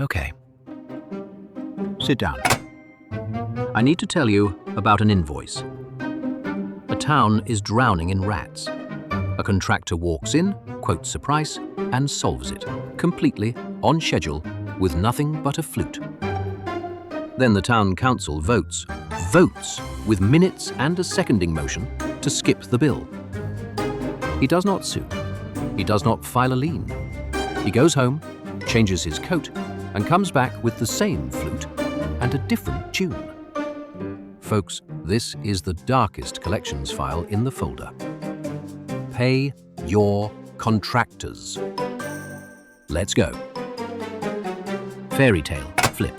Okay. Sit down. I need to tell you about an invoice. A town is drowning in rats. A contractor walks in, quotes a price, and solves it, completely, on schedule, with nothing but a flute. Then the town council votes with minutes and a seconding motion to skip the bill. He does not sue. He does not file a lien. He goes home, changes his coat, and comes back with the same flute and a different tune. Folks, this is the darkest collections file in the folder. Pay your contractors. Let's go. Fairy Tale Flip.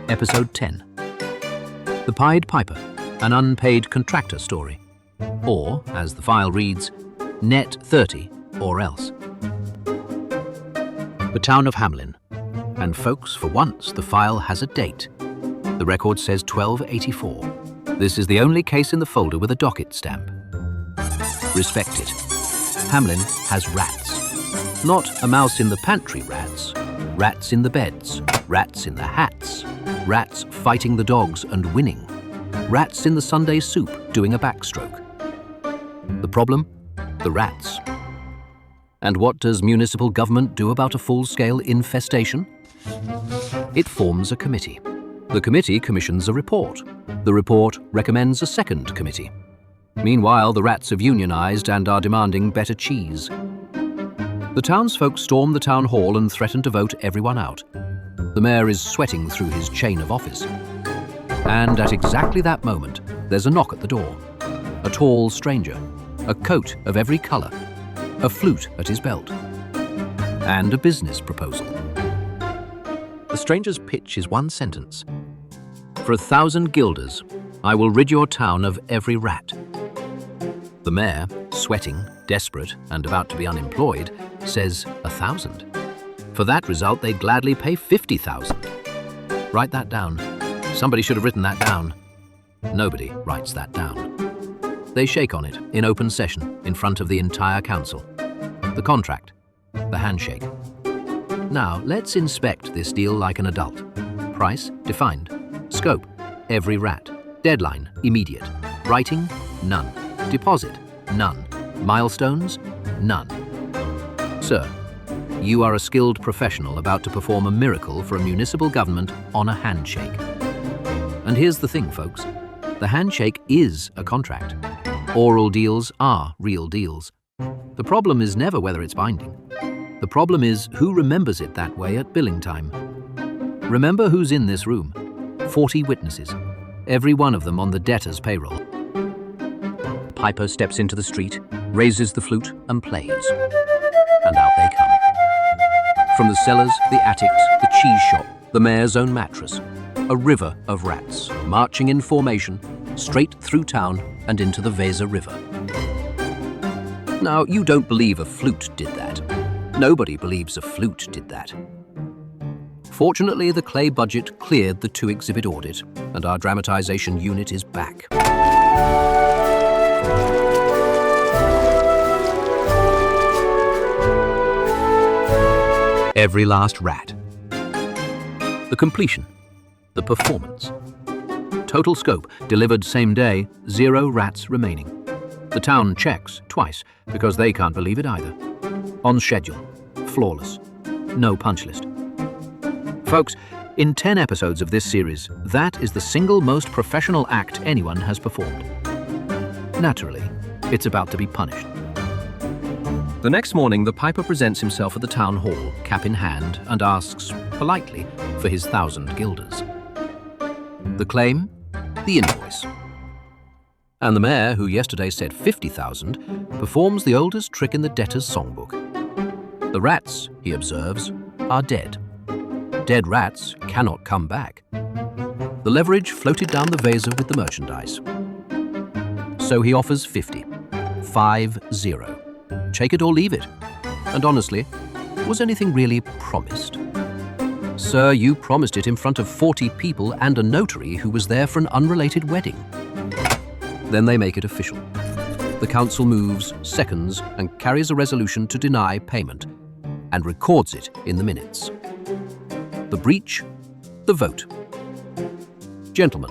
Episode 10. The Pied Piper, an unpaid contractor story. Or, as the file reads, Net 30 or else. The town of Hamelin. And folks, for once, the file has a date. The record says 1284. This is the only case in the folder with a docket stamp. Respect it. Hamelin has rats. Not a mouse in the pantry rats. Rats in the beds. Rats in the hats. Rats fighting the dogs and winning. Rats in the Sunday soup doing a backstroke. The problem? The rats. And what does municipal government do about a full-scale infestation? It forms a committee. The committee commissions a report. The report recommends a second committee. Meanwhile, the rats have unionized and are demanding better cheese. The townsfolk storm the town hall and threaten to vote everyone out. The mayor is sweating through his chain of office. And at exactly that moment, there's a knock at the door. A tall stranger, a coat of every color, a flute at his belt, and a business proposal. The stranger's pitch is one sentence. For 1,000 guilders, I will rid your town of every rat. The mayor, sweating, desperate, and about to be unemployed, says 1,000. For that result, they'd gladly pay 50,000. Write that down. Somebody should have written that down. Nobody writes that down. They shake on it in open session in front of the entire council. The contract, the handshake. Now, let's inspect this deal like an adult. Price, defined. Scope, every rat. Deadline, immediate. Writing, none. Deposit, none. Milestones, none. Sir, you are a skilled professional about to perform a miracle for a municipal government on a handshake. And here's the thing, folks. The handshake is a contract. Oral deals are real deals. The problem is never whether it's binding. The problem is who remembers it that way at billing time. Remember who's in this room. 40 witnesses, every one of them on the debtor's payroll. Piper steps into the street, raises the flute, and plays. And out they come. From the cellars, the attics, the cheese shop, the mayor's own mattress, a river of rats, marching in formation, straight through town and into the Weser River. Now, you don't believe a flute did that. Nobody believes a flute did that. Fortunately, the clay budget cleared the 2-exhibit audit, and our dramatization unit is back. Every last rat. The completion. The performance. Total scope, delivered same day, 0 rats remaining. The town checks twice, because they can't believe it either. On schedule. Flawless. No punch list. Folks, in 10 episodes of this series, that is the single most professional act anyone has performed. Naturally, it's about to be punished. The next morning, the piper presents himself at the town hall, cap in hand, and asks, politely, for his 1,000 guilders. The claim? The invoice. And the mayor, who yesterday said 50,000, performs the oldest trick in the debtor's songbook. The rats, he observes, are dead. Dead rats cannot come back. The leverage floated down the Weser with the merchandise. So he offers 50. 50. Take it or leave it. And honestly, was anything really promised? Sir, you promised it in front of 40 people and a notary who was there for an unrelated wedding. Then they make it official. The council moves, seconds, and carries a resolution to deny payment, and records it in the minutes. The breach, the vote. Gentlemen,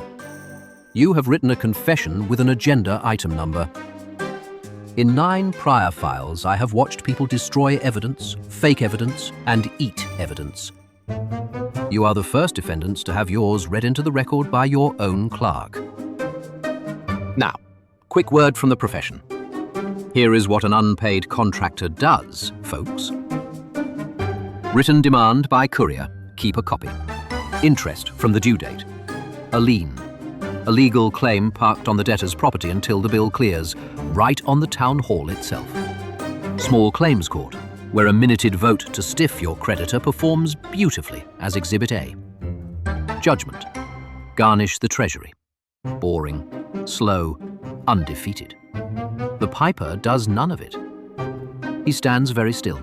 you have written a confession with an agenda item number. In 9 prior files, I have watched people destroy evidence, fake evidence, and eat evidence. You are the first defendants to have yours read into the record by your own clerk. Now, quick word from the profession. Here is what an unpaid contractor does, folks. Written demand by courier, keep a copy. Interest from the due date. A lien. A legal claim parked on the debtor's property until the bill clears, right on the town hall itself. Small claims court, where a minuted vote to stiff your creditor performs beautifully as Exhibit A. Judgment. Garnish the treasury. Boring, slow, undefeated. The piper does none of it. He stands very still,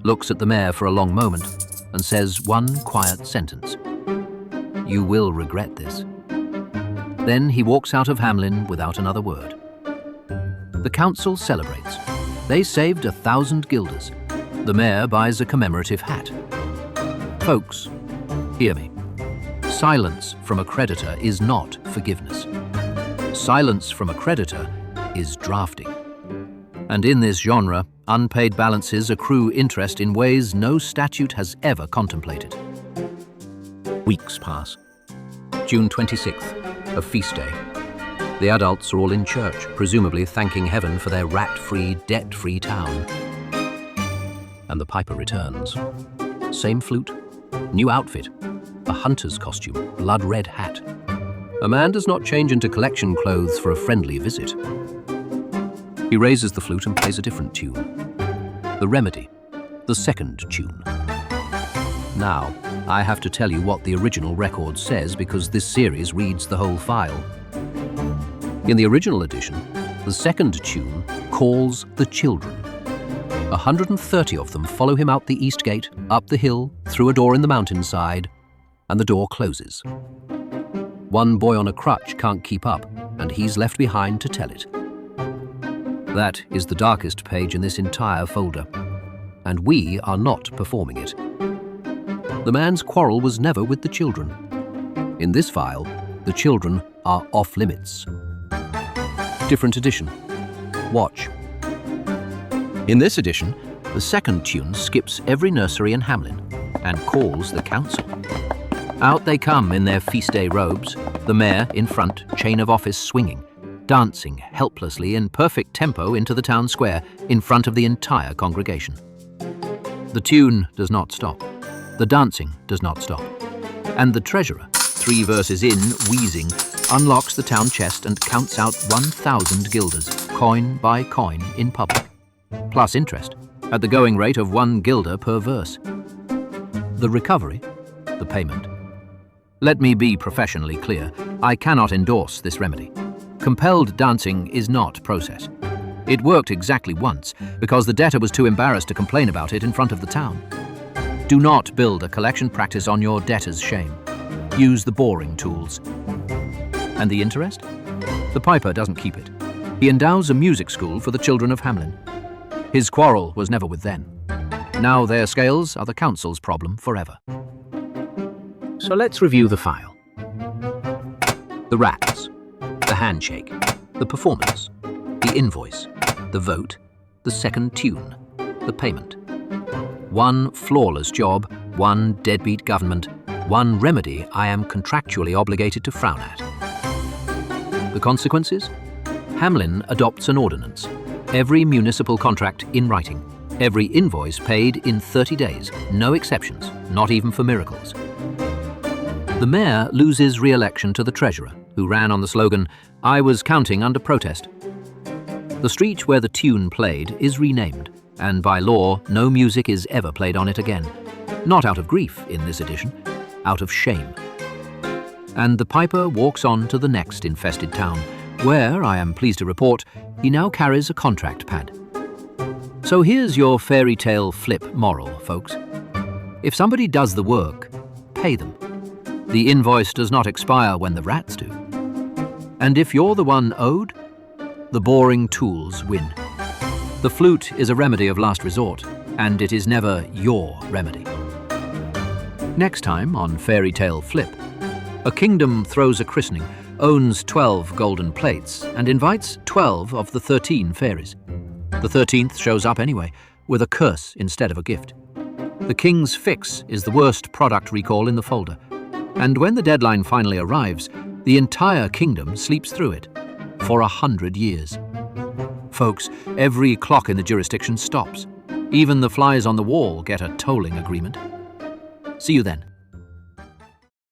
looks at the mayor for a long moment, and says one quiet sentence. You will regret this. Then he walks out of Hamelin without another word. The council celebrates. They saved 1,000 guilders. The mayor buys a commemorative hat. Folks, hear me. Silence from a creditor is not forgiveness. Silence from a creditor is drafting. And in this genre, unpaid balances accrue interest in ways no statute has ever contemplated. Weeks pass. June 26th. A feast day. The adults are all in church, presumably thanking heaven for their rat-free, debt-free town. And the piper returns. Same flute, new outfit, a hunter's costume, blood-red hat. A man does not change into collection clothes for a friendly visit. He raises the flute and plays a different tune. The remedy, the second tune. Now, I have to tell you what the original record says because this series reads the whole file. In the original edition, the second tune calls the children. 130 of them follow him out the east gate, up the hill, through a door in the mountainside, and the door closes. One boy on a crutch can't keep up, and he's left behind to tell it. That is the darkest page in this entire folder, and we are not performing it. The man's quarrel was never with the children. In this file, the children are off limits. Different edition. Watch. In this edition, the second tune skips every nursery in Hamelin and calls the council. Out they come in their feast day robes, the mayor in front, chain of office swinging, dancing helplessly in perfect tempo into the town square in front of the entire congregation. The tune does not stop. The dancing does not stop. And the treasurer, 3 verses in, wheezing, unlocks the town chest and counts out 1,000 guilders, coin by coin, in public. Plus interest, at the going rate of 1 guilder per verse. The recovery, the payment. Let me be professionally clear. I cannot endorse this remedy. Compelled dancing is not process. It worked exactly once, because the debtor was too embarrassed to complain about it in front of the town. Do not build a collection practice on your debtor's shame. Use the boring tools. And the interest? The piper doesn't keep it. He endows a music school for the children of Hamelin. His quarrel was never with them. Now their scales are the council's problem forever. So let's review the file. The rats, the handshake, the performance, the invoice, the vote, the second tune, the payment. 1 flawless job, 1 deadbeat government, 1 remedy I am contractually obligated to frown at. The consequences? Hamelin adopts an ordinance. Every municipal contract in writing. Every invoice paid in 30 days. No exceptions, not even for miracles. The mayor loses re-election to the treasurer, who ran on the slogan, "I was counting under protest." The street where the tune played is renamed, and by law, no music is ever played on it again. Not out of grief in this edition, out of shame. And the piper walks on to the next infested town, where, I am pleased to report, he now carries a contract pad. So here's your fairy tale flip moral, folks. If somebody does the work, pay them. The invoice does not expire when the rats do. And if you're the one owed, the boring tools win. The flute is a remedy of last resort, and it is never your remedy. Next time on Fairy Tale Flip, a kingdom throws a christening, owns 12 golden plates, and invites 12 of the 13 fairies. The 13th shows up anyway, with a curse instead of a gift. The king's fix is the worst product recall in the folder, and when the deadline finally arrives, the entire kingdom sleeps through it for 100 years. Folks, every clock in the jurisdiction stops. Even the flies on the wall get a tolling agreement. See you then.